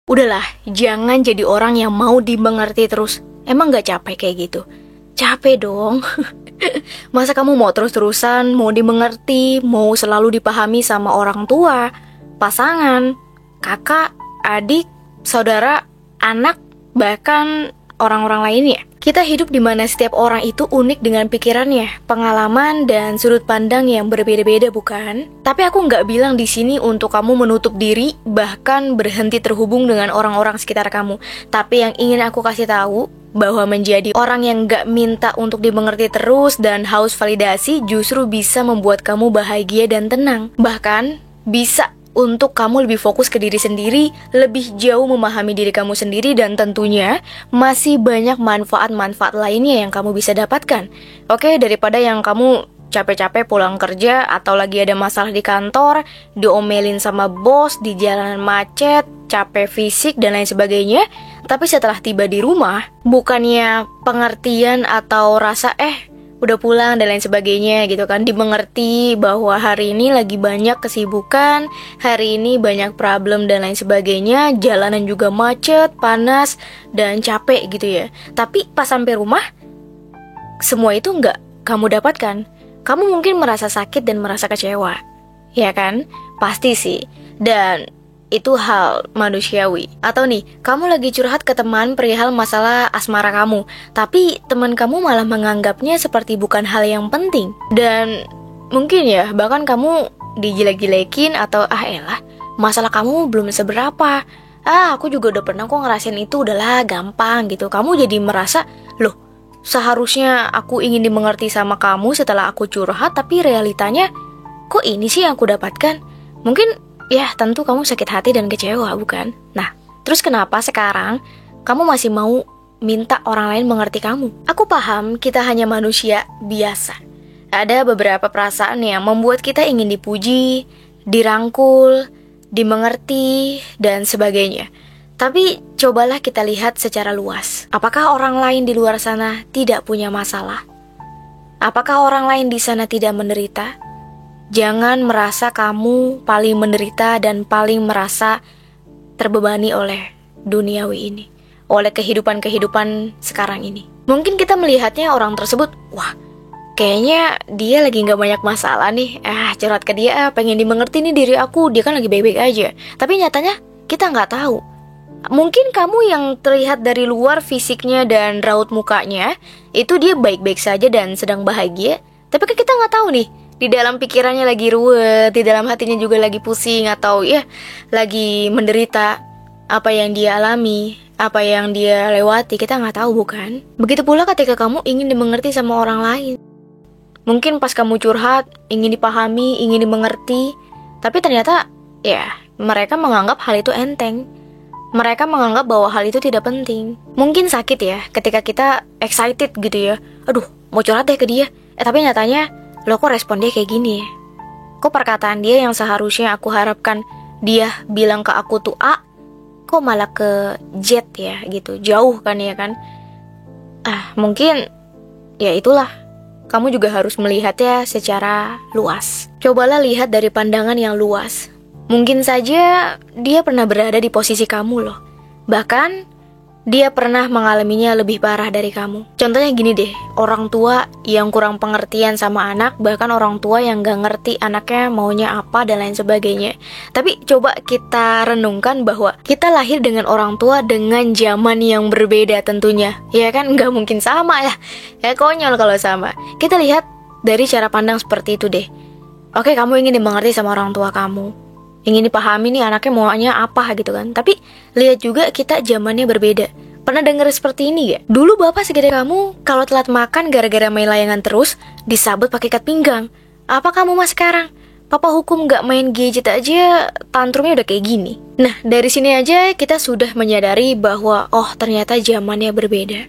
Udahlah, jangan jadi orang yang mau dimengerti terus. Emang gak capek kayak gitu? Capek dong. Masa kamu mau terus-terusan, mau dimengerti, mau selalu dipahami sama orang tua, pasangan, kakak, adik, saudara, anak, bahkan orang-orang lainnya? Kita hidup di mana setiap orang itu unik dengan pikirannya, pengalaman, dan sudut pandang yang berbeda-beda, bukan? Tapi aku nggak bilang di sini untuk kamu menutup diri, bahkan berhenti terhubung dengan orang-orang sekitar kamu. Tapi yang ingin aku kasih tahu, bahwa menjadi orang yang nggak minta untuk dimengerti terus dan haus validasi justru bisa membuat kamu bahagia dan tenang. Bahkan, bisa untuk kamu lebih fokus ke diri sendiri, lebih jauh memahami diri kamu sendiri, dan tentunya masih banyak manfaat-manfaat lainnya yang kamu bisa dapatkan. Oke, daripada yang kamu capek-capek pulang kerja atau lagi ada masalah di kantor, diomelin sama bos, di jalanan macet, capek fisik dan lain sebagainya, tapi setelah tiba di rumah, bukannya pengertian atau rasa udah pulang dan lain sebagainya gitu kan, dimengerti bahwa hari ini lagi banyak kesibukan, hari ini banyak problem dan lain sebagainya, jalanan juga macet, panas, dan capek gitu ya. Tapi pas sampai rumah, semua itu nggak kamu dapatkan. Kamu mungkin merasa sakit dan merasa kecewa, ya kan? Pasti sih. Dan itu hal manusiawi. Atau nih, kamu lagi curhat ke teman perihal masalah asmara kamu, tapi teman kamu malah menganggapnya seperti bukan hal yang penting. Dan mungkin ya, bahkan kamu dijelek-jelekin atau elah, masalah kamu belum seberapa. Aku juga udah pernah kok ngerasain itu, udahlah gampang gitu. Kamu jadi merasa, loh, seharusnya aku ingin dimengerti sama kamu setelah aku curhat, tapi realitanya kok ini sih yang aku dapatkan? Mungkin ya, tentu kamu sakit hati dan kecewa, bukan? Nah, terus kenapa sekarang kamu masih mau minta orang lain mengerti kamu? Aku paham kita hanya manusia biasa. Ada beberapa perasaan yang membuat kita ingin dipuji, dirangkul, dimengerti, dan sebagainya. Tapi cobalah kita lihat secara luas. Apakah orang lain di luar sana tidak punya masalah? Apakah orang lain di sana tidak menderita? Jangan merasa kamu paling menderita dan paling merasa terbebani oleh duniawi ini, oleh kehidupan-kehidupan sekarang ini. Mungkin kita melihatnya orang tersebut, wah, kayaknya dia lagi gak banyak masalah nih. Curhat ke dia, pengen dimengerti nih diri aku, dia kan lagi baik-baik aja. Tapi nyatanya kita gak tahu. Mungkin kamu yang terlihat dari luar fisiknya dan raut mukanya, itu dia baik-baik saja dan sedang bahagia. Tapi kan kita gak tahu nih, di dalam pikirannya lagi ruwet, di dalam hatinya juga lagi pusing, atau ya lagi menderita. Apa yang dia alami, apa yang dia lewati, kita nggak tahu, bukan? Begitu pula ketika kamu ingin dimengerti sama orang lain. Mungkin pas kamu curhat, ingin dipahami, ingin dimengerti, tapi ternyata ya mereka menganggap hal itu enteng. Mereka menganggap bahwa hal itu tidak penting. Mungkin sakit ya ketika kita excited gitu ya, aduh mau curhat deh ke dia, tapi nyatanya, loh kok respon dia kayak gini ya? Kok perkataan dia yang seharusnya aku harapkan dia bilang ke aku tuh A, kok malah ke Z ya gitu, jauh kan ya kan? Mungkin ya itulah, kamu juga harus melihatnya secara luas. Cobalah lihat dari pandangan yang luas. Mungkin saja dia pernah berada di posisi kamu loh. Bahkan dia pernah mengalaminya lebih parah dari kamu. Contohnya gini deh, orang tua yang kurang pengertian sama anak, bahkan orang tua yang gak ngerti anaknya maunya apa dan lain sebagainya. Tapi coba kita renungkan bahwa kita lahir dengan orang tua dengan zaman yang berbeda tentunya. Ya kan, gak mungkin sama ya. Ya konyol kalau sama. Kita lihat dari cara pandang seperti itu deh. Oke, kamu ingin dimengerti sama orang tua kamu, ingin dipahami nih anaknya maunya apa gitu kan. Tapi lihat juga kita zamannya berbeda. Pernah dengar seperti ini gak? Dulu bapak segede kamu kalau telat makan gara-gara main layangan terus disabet pakai ikat pinggang. Apa kamu mas sekarang? Papa hukum gak main gadget aja tantrumnya udah kayak gini. Nah, dari sini aja kita sudah menyadari bahwa oh ternyata zamannya berbeda.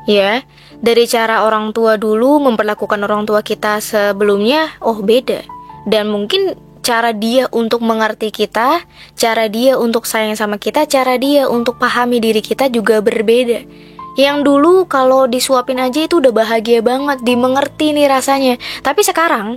Ya, dari cara orang tua dulu memperlakukan orang tua kita sebelumnya, oh beda. Dan mungkin cara dia untuk mengerti kita, cara dia untuk sayang sama kita, cara dia untuk pahami diri kita juga berbeda. Yang dulu kalau disuapin aja itu udah bahagia banget, dimengerti nih rasanya. Tapi sekarang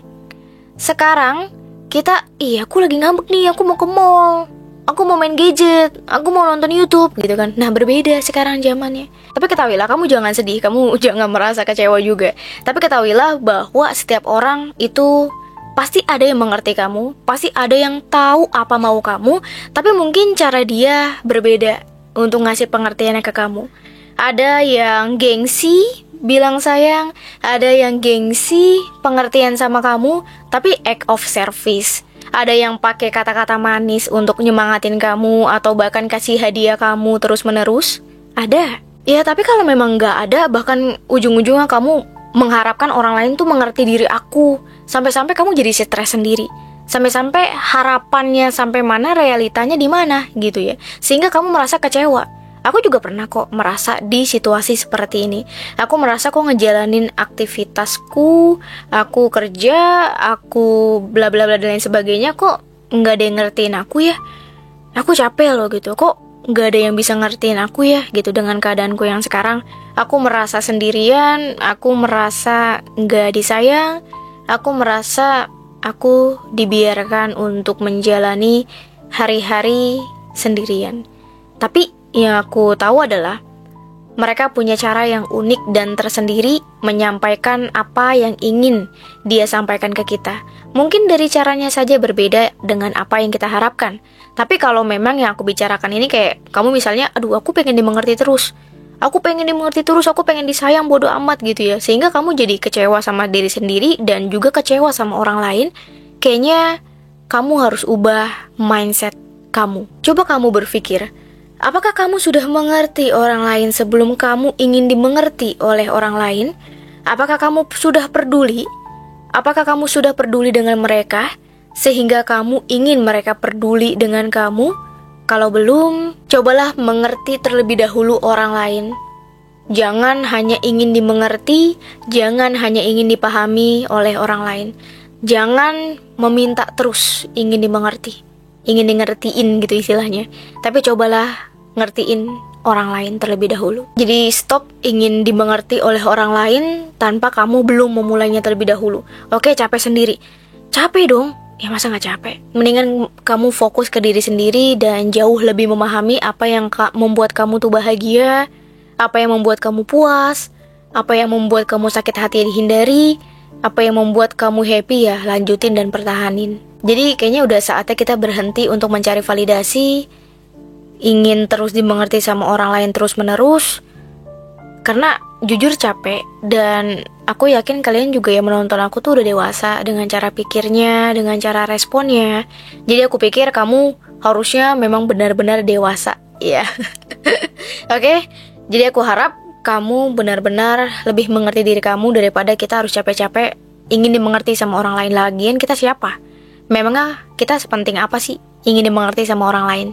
kita, aku lagi ngambek nih, aku mau ke mall. aku mau main gadget, aku mau nonton YouTube gitu kan. Nah berbeda sekarang zamannya. Tapi ketahuilah, kamu jangan sedih, kamu jangan merasa kecewa juga. Tapi ketahuilah bahwa setiap orang itu pasti ada yang mengerti kamu, pasti ada yang tahu apa mau kamu, tapi mungkin cara dia berbeda untuk ngasih pengertiannya ke kamu. Ada yang gengsi bilang sayang, ada yang gengsi pengertian sama kamu, tapi act of service. Ada yang pakai kata-kata manis untuk nyemangatin kamu, atau bahkan kasih hadiah kamu terus-menerus. Ada. Ya tapi kalau memang nggak ada, bahkan ujung-ujungnya kamu mengharapkan orang lain tuh mengerti diri aku, sampai-sampai kamu jadi stres sendiri, sampai-sampai harapannya sampai mana, realitanya di mana gitu ya, sehingga kamu merasa kecewa. Aku juga pernah kok merasa di situasi seperti ini. Aku merasa kok ngejalanin aktivitasku, aku kerja, aku bla bla bla dan lain sebagainya, kok nggak ada yang ngertiin aku ya. Aku capek loh gitu, kok nggak ada yang bisa ngertiin aku ya gitu dengan keadaanku yang sekarang. Aku merasa sendirian, aku merasa nggak disayang, aku merasa aku dibiarkan untuk menjalani hari-hari sendirian. Tapi yang aku tahu adalah mereka punya cara yang unik dan tersendiri menyampaikan apa yang ingin dia sampaikan ke kita. Mungkin dari caranya saja berbeda dengan apa yang kita harapkan. Tapi kalau memang yang aku bicarakan ini kayak kamu misalnya, aduh aku pengen dimengerti terus, aku pengen dimengerti terus, aku pengen disayang bodo amat gitu ya, sehingga kamu jadi kecewa sama diri sendiri dan juga kecewa sama orang lain. Kayaknya kamu harus ubah mindset kamu. Coba kamu berpikir, apakah kamu sudah mengerti orang lain sebelum kamu ingin dimengerti oleh orang lain? Apakah kamu sudah peduli? Apakah kamu sudah peduli dengan mereka sehingga kamu ingin mereka peduli dengan kamu? Kalau belum, cobalah mengerti terlebih dahulu orang lain. Jangan hanya ingin dimengerti, jangan hanya ingin dipahami oleh orang lain. Jangan meminta terus ingin dimengerti, ingin di ngertiin gitu istilahnya. Tapi cobalah ngertiin orang lain terlebih dahulu. Jadi stop ingin dimengerti oleh orang lain tanpa kamu belum memulainya terlebih dahulu. Oke, capek sendiri. Capek dong. Ya masa gak capek? Mendingan kamu fokus ke diri sendiri dan jauh lebih memahami apa yang membuat kamu tuh bahagia, apa yang membuat kamu puas, apa yang membuat kamu sakit hati dihindari, apa yang membuat kamu happy ya lanjutin dan pertahanin. Jadi kayaknya udah saatnya kita berhenti untuk mencari validasi, ingin terus dimengerti sama orang lain terus menerus. Karena jujur capek, dan aku yakin kalian juga yang menonton aku tuh udah dewasa dengan cara pikirnya, dengan cara responnya. Jadi aku pikir kamu harusnya memang benar-benar dewasa, ya. Oke, jadi aku harap kamu benar-benar lebih mengerti diri kamu daripada kita harus capek-capek ingin dimengerti sama orang lain. Lagian kita siapa? Memangnya kita sepenting apa sih ingin dimengerti sama orang lain?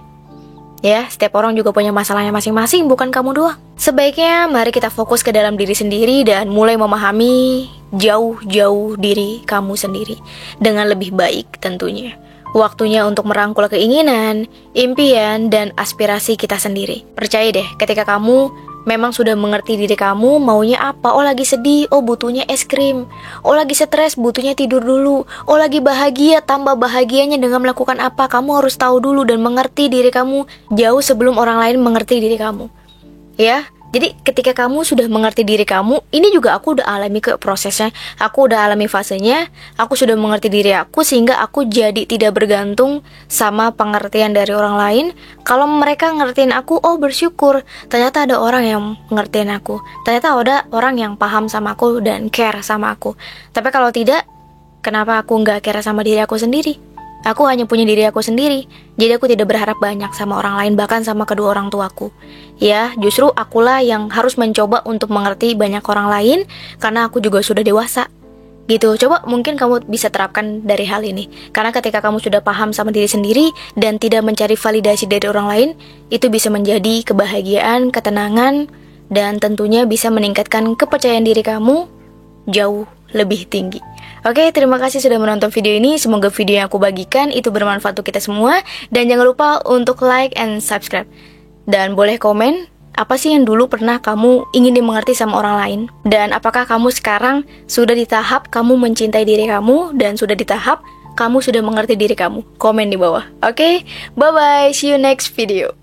Ya, setiap orang juga punya masalahnya masing-masing, bukan kamu doang. Sebaiknya mari kita fokus ke dalam diri sendiri dan mulai memahami jauh-jauh diri kamu sendiri dengan lebih baik tentunya. Waktunya untuk merangkul keinginan, impian, dan aspirasi kita sendiri. Percaya deh, ketika kamu memang sudah mengerti diri kamu maunya apa. Oh lagi sedih, oh butuhnya es krim. Oh lagi stres, butuhnya tidur dulu. Oh lagi bahagia, tambah bahagianya dengan melakukan apa. Kamu harus tahu dulu dan mengerti diri kamu jauh sebelum orang lain mengerti diri kamu. Ya, jadi ketika kamu sudah mengerti diri kamu, ini juga aku udah alami ke prosesnya. Aku udah alami fasenya, aku sudah mengerti diri aku sehingga aku jadi tidak bergantung sama pengertian dari orang lain. Kalau mereka ngertiin aku, oh bersyukur, ternyata ada orang yang ngertiin aku. Ternyata ada orang yang paham sama aku dan care sama aku. Tapi kalau tidak, kenapa aku nggak care sama diri aku sendiri? Aku hanya punya diri aku sendiri, jadi aku tidak berharap banyak sama orang lain, bahkan sama kedua orang tuaku. Ya, justru akulah yang harus mencoba untuk mengerti banyak orang lain, karena aku juga sudah dewasa. Gitu, coba mungkin kamu bisa terapkan dari hal ini. Karena ketika kamu sudah paham sama diri sendiri, dan tidak mencari validasi dari orang lain, itu bisa menjadi kebahagiaan, ketenangan, dan tentunya bisa meningkatkan kepercayaan diri kamu jauh lebih tinggi. Oke, terima kasih sudah menonton video ini. Semoga video yang aku bagikan itu bermanfaat untuk kita semua. Dan jangan lupa untuk like and subscribe. Dan boleh komen, apa sih yang dulu pernah kamu ingin dimengerti sama orang lain? Dan apakah kamu sekarang sudah di tahap kamu mencintai diri kamu? Dan sudah di tahap kamu sudah mengerti diri kamu? Komen di bawah. Oke, bye-bye. See you next video.